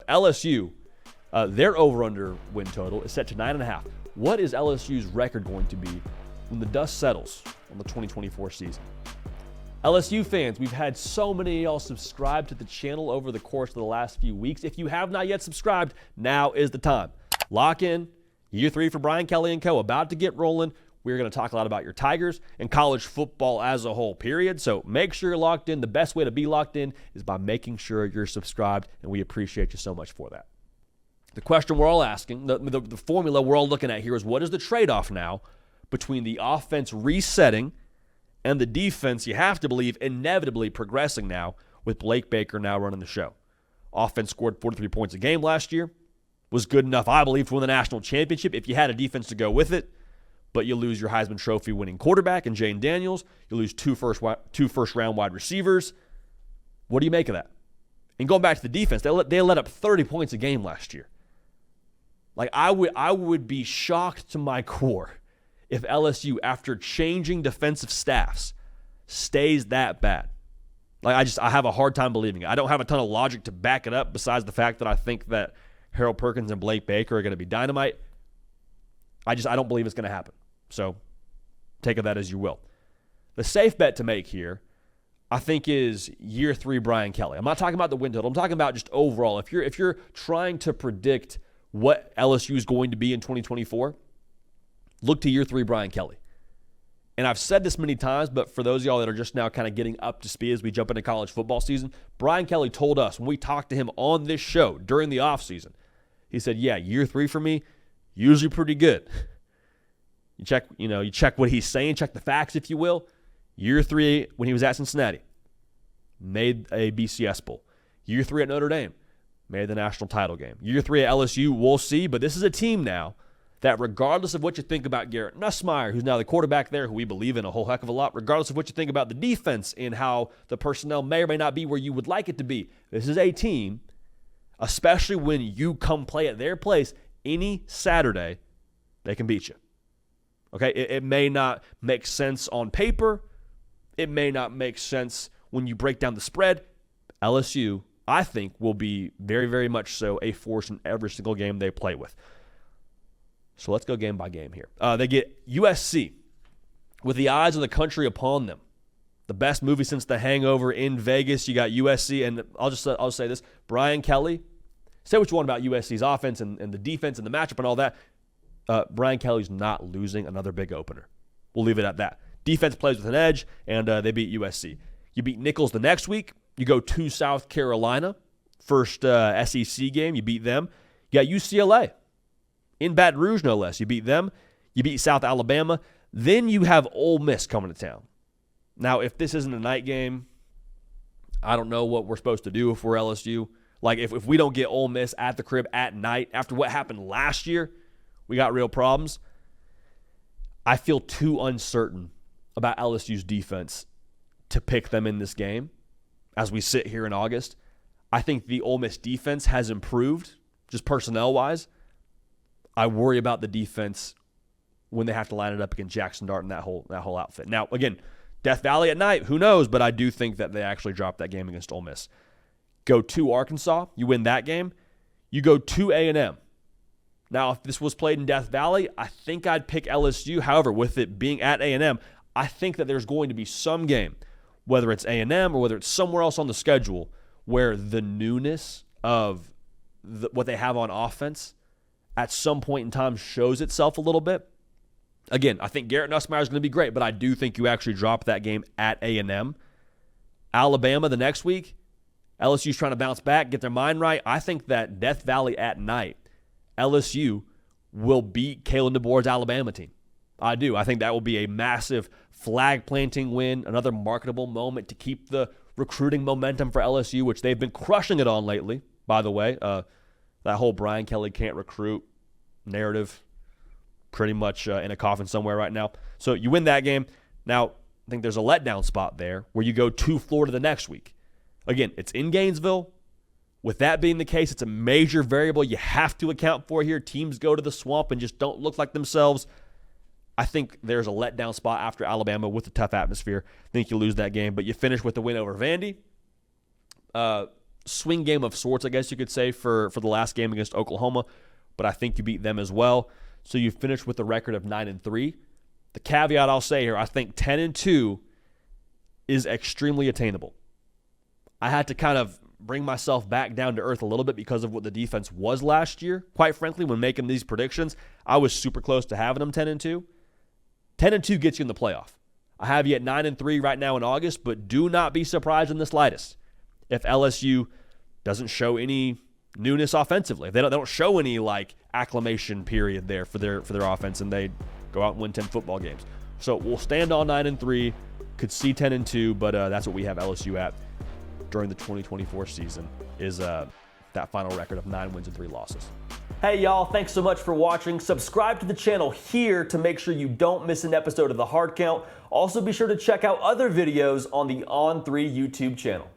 LSU, their over-under win total is set to 9.5. What is LSU's record going to be when the dust settles on the 2024 season? LSU fans, we've had so many of y'all subscribe to the channel over the course of the last few weeks. If you have not yet subscribed, now is the time. Lock in. Year 3 for Brian Kelly and co. About to get rolling. We're going to talk a lot about your Tigers and college football as a whole, period. So make sure you're locked in. The best way to be locked in is by making sure you're subscribed, and we appreciate you so much for that. The question we're all asking, the formula we're all looking at here is, what is the trade-off now between the offense resetting and the defense, you have to believe, inevitably progressing now with Blake Baker now running the show? Offense scored 43 points a game last year. Was good enough, I believe, to win the national championship if you had a defense to go with it. But you lose your Heisman Trophy winning quarterback in Jane Daniels. You lose two first-round wide receivers. What do you make of that? And going back to the defense, they let up 30 points a game last year. Like, I would be shocked to my core if LSU, after changing defensive staffs, stays that bad. Like, I have a hard time believing it. I don't have a ton of logic to back it up besides the fact that I think that Harold Perkins and Blake Baker are going to be dynamite. I don't believe it's going to happen. So take of that as you will. The safe bet to make here, I think, is year 3 Brian Kelly. I'm not talking about the win total. I'm talking about just overall. If you're trying to predict what LSU is going to be in 2024, look to year 3 Brian Kelly. And I've said this many times, but for those of y'all that are just now kind of getting up to speed as we jump into college football season, Brian Kelly told us when we talked to him on this show during the offseason, he said, yeah, year 3 for me, usually pretty good. You check what he's saying, check the facts, if you will. Year 3 when he was at Cincinnati, made a BCS Bowl. Year 3 at Notre Dame, made the national title game. Year 3 at LSU, we'll see, but this is a team now that, regardless of what you think about Garrett Nussmeier, who's now the quarterback there, who we believe in a whole heck of a lot, regardless of what you think about the defense and how the personnel may or may not be where you would like it to be, this is a team, especially when you come play at their place any Saturday, they can beat you. Okay, it may not make sense on paper. It may not make sense when you break down the spread. LSU, I think, will be very, very much so a force in every single game they play with. So let's go game by game here. They get USC with the eyes of the country upon them. The best movie since The Hangover in Vegas. You got USC, and I'll say this. Brian Kelly, say what you want about USC's offense and the defense and the matchup and all that. Brian Kelly's not losing another big opener. We'll leave it at that. Defense plays with an edge, and they beat USC. You beat Nichols the next week. You go to South Carolina. First SEC game, you beat them. You got UCLA. In Baton Rouge, no less. You beat them. You beat South Alabama. Then you have Ole Miss coming to town. Now, if this isn't a night game, I don't know what we're supposed to do if we're LSU. Like, if we don't get Ole Miss at the crib at night after what happened last year, we got real problems. I feel too uncertain about LSU's defense to pick them in this game as we sit here in August. I think the Ole Miss defense has improved, just personnel-wise. I worry about the defense when they have to line it up against Jackson Dart and that whole outfit. Now, again, Death Valley at night, who knows? But I do think that they actually dropped that game against Ole Miss. Go to Arkansas, you win that game. You go to A&M. Now, if this was played in Death Valley, I think I'd pick LSU. However, with it being at A&M, I think that there's going to be some game, whether it's A&M or whether it's somewhere else on the schedule, where the newness of what they have on offense at some point in time shows itself a little bit. Again, I think Garrett Nussmeier is going to be great, but I do think you actually drop that game at A&M. Alabama the next week, LSU's trying to bounce back, get their mind right. I think that Death Valley at night, LSU will beat Kalen DeBoer's Alabama team. I do. I think that will be a massive flag-planting win, another marketable moment to keep the recruiting momentum for LSU, which they've been crushing it on lately, by the way. That whole Brian Kelly can't recruit narrative pretty much in a coffin somewhere right now. So you win that game. Now, I think there's a letdown spot there where you go to Florida the next week. Again, it's in Gainesville. With that being the case, it's a major variable you have to account for here. Teams go to the swamp and just don't look like themselves. I think there's a letdown spot after Alabama with a tough atmosphere. I think you lose that game, but you finish with the win over Vandy. swing game of sorts, I guess you could say, for the last game against Oklahoma, but I think you beat them as well. So you finished with a record of 9-3. The caveat I'll say here, I think 10-2 is extremely attainable. I had to kind of bring myself back down to earth a little bit because of what the defense was last year. Quite frankly, when making these predictions, I was super close to having them 10-2. 10-2 gets you in the playoff. I have you at 9-3 right now in August, but do not be surprised in the slightest if LSU doesn't show any newness offensively. If they don't show any like acclimation period there for their offense, and they go out and win 10 football games. So we'll stand on 9-3, could see 10-2, but that's what we have LSU at during the 2024 season, is that final record of 9 wins and 3 losses. Hey y'all, thanks so much for watching. Subscribe to the channel here to make sure you don't miss an episode of The Hard Count. Also be sure to check out other videos on the On3 YouTube channel.